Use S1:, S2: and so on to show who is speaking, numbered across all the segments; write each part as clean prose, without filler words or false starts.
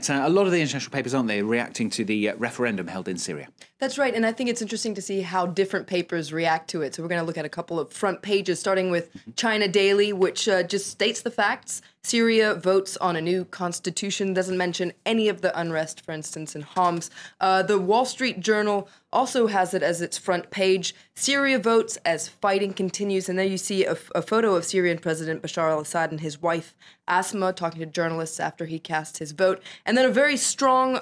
S1: right. A lot of the international papers, aren't they, reacting to the referendum held in Syria?
S2: That's right, and I think it's interesting to see how different papers react to it. So we're going to look at a couple of front pages, starting with China Daily, which just states the facts. Syria votes on a new constitution, doesn't mention any of the unrest, for instance, in Homs. The Wall Street Journal also has it as its front page. Syria votes as fighting continues, and there you see a photo of Syrian President Bashar al-Assad and his wife, Asma, talking to journalists after he cast his vote. And then a very strong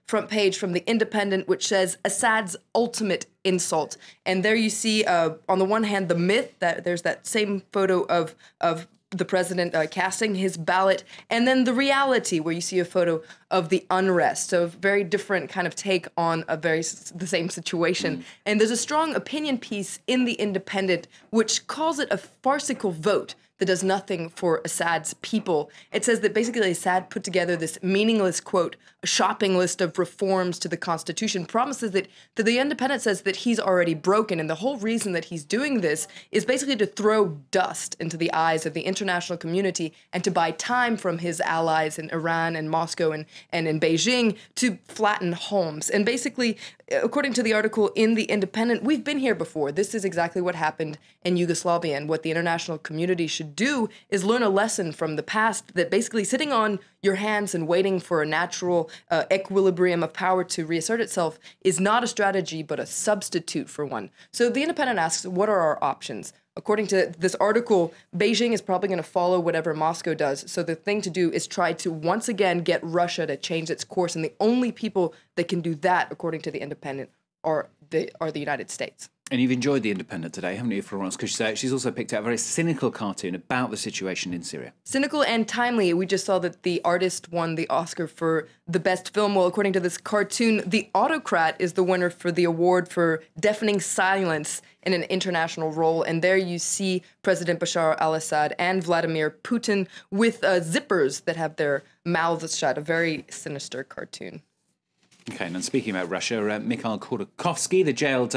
S2: front page from The Independent, which says Assad's ultimate insult. And there you see, on the one hand, the myth, that there's that same photo of the president casting his ballot, and then the reality where you see a photo of the unrest. So a very different kind of take on the same situation. And there's a strong opinion piece in The Independent which calls it a farcical vote that does nothing for Assad's people. It says that basically Assad put together this meaningless, quote, shopping list of reforms to the constitution, promises that The Independent says that he's already broken, and the whole reason that he's doing this is basically to throw dust into the eyes of the international community and to buy time from his allies in Iran and Moscow and in Beijing to flatten Homs. And basically, according to the article in The Independent, we've been here before. This is exactly what happened in Yugoslavia, and what the international community should do is learn a lesson from the past, that basically sitting on your hands and waiting for a natural equilibrium of power to reassert itself is not a strategy, but a substitute for one. So The Independent asks, what are our options? According to this article, Beijing is probably going to follow whatever Moscow does. So the thing to do is try to once again get Russia to change its course. And the only people that can do that, according to The Independent, are the United States.
S1: And you've enjoyed The Independent today, haven't you, Florence? Because she's also picked out a very cynical cartoon about the situation in Syria.
S2: Cynical and timely. We just saw that the artist won the Oscar for the best film. Well, according to this cartoon, The Autocrat is the winner for the award for deafening silence in an international role. And there you see President Bashar al-Assad and Vladimir Putin with zippers that have their mouths shut. A very sinister cartoon.
S1: Okay, and speaking about Russia, Mikhail Khodorkovsky, the jailed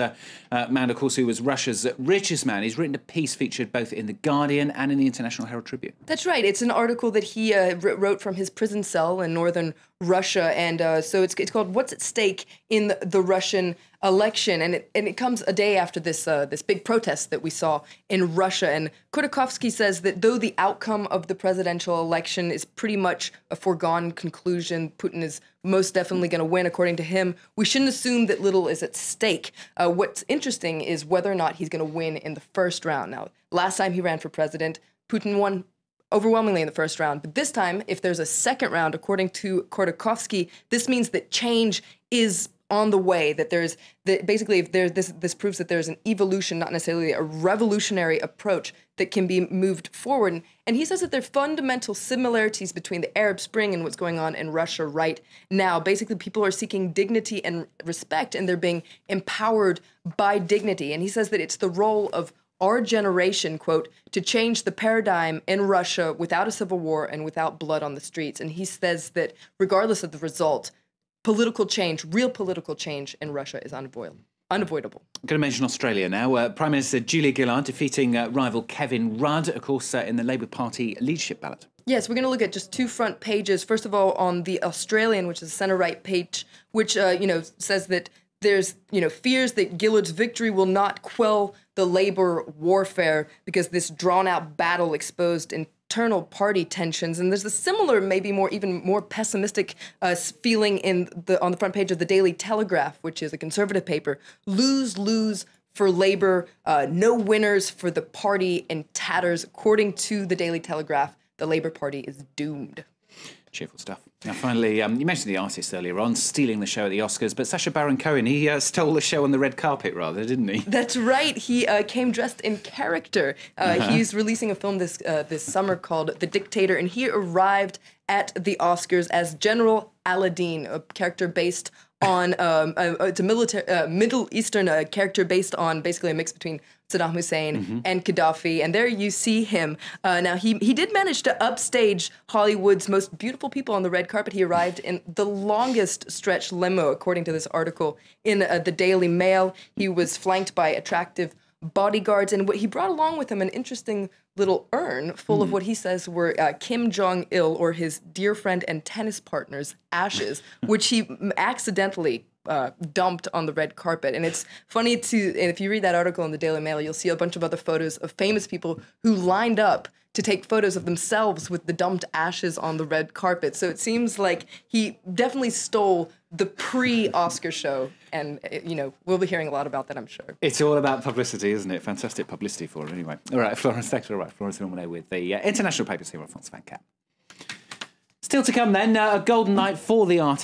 S1: man, of course, who was Russia's richest man, he's written a piece featured both in The Guardian and in the International Herald Tribune.
S2: That's right. It's an article that he wrote from his prison cell in northern Russia, and so it's called "What's at Stake in the Russian Election," and it comes a day after this big protest that we saw in Russia. And Khodorkovsky says that though the outcome of the presidential election is pretty much a foregone conclusion, Putin is most definitely going to win, according to him, we shouldn't assume that little is at stake. What's interesting is whether or not he's going to win in the first round. Now, last time he ran for president, Putin won overwhelmingly in the first round. But this time, if there's a second round, according to Khodorkovsky, this means that change is on the way, that basically if this proves that there's an evolution, not necessarily a revolutionary approach that can be moved forward. And he says that there are fundamental similarities between the Arab Spring and what's going on in Russia right now. Basically, people are seeking dignity and respect, and they're being empowered by dignity. And he says that it's the role of our generation, quote, to change the paradigm in Russia without a civil war and without blood on the streets. And he says that regardless of the result, political change, real political change in Russia is unavoidable. I'm going
S1: to mention Australia now. Prime Minister Julia Gillard defeating rival Kevin Rudd, of course, in the Labour Party leadership ballot.
S2: Yes, we're going to look at just two front pages. First of all, on the Australian, which is the centre-right page, which, says that there's, fears that Gillard's victory will not quell the Labour warfare because this drawn-out battle exposed internal party tensions. And there's a similar, maybe even more pessimistic feeling on the front page of the Daily Telegraph, which is a conservative paper. Lose for Labour, no winners for the party in tatters. According to the Daily Telegraph, the Labour Party is doomed.
S1: Cheerful stuff. Now, finally, you mentioned the artist earlier on, stealing the show at the Oscars, but Sacha Baron Cohen, he stole the show on the red carpet, rather, didn't he?
S2: That's right. He came dressed in character. He's releasing a film this summer called The Dictator, and he arrived at the Oscars as General Aladdin, a character based on it's a Middle Eastern character based on basically a mix between Saddam Hussein and Gaddafi. And there you see him. Now, he did manage to upstage Hollywood's most beautiful people on the red carpet. He arrived in the longest stretch limo, according to this article in the Daily Mail. He was flanked by attractive bodyguards, and what he brought along with him an interesting little urn full of what he says were Kim Jong-il, or his dear friend and tennis partner's ashes, which he accidentally dumped on the red carpet. And it's funny and if you read that article in the Daily Mail, you'll see a bunch of other photos of famous people who lined up to take photos of themselves with the dumped ashes on the red carpet. So it seems like he definitely stole the pre-Oscar show. And, we'll be hearing a lot about that, I'm sure.
S1: It's all about publicity, isn't it? Fantastic publicity for it, anyway. All right, Florence, thanks. All right, Florence Milne with the international papers here on France 24. Still to come then, a golden night for the artist.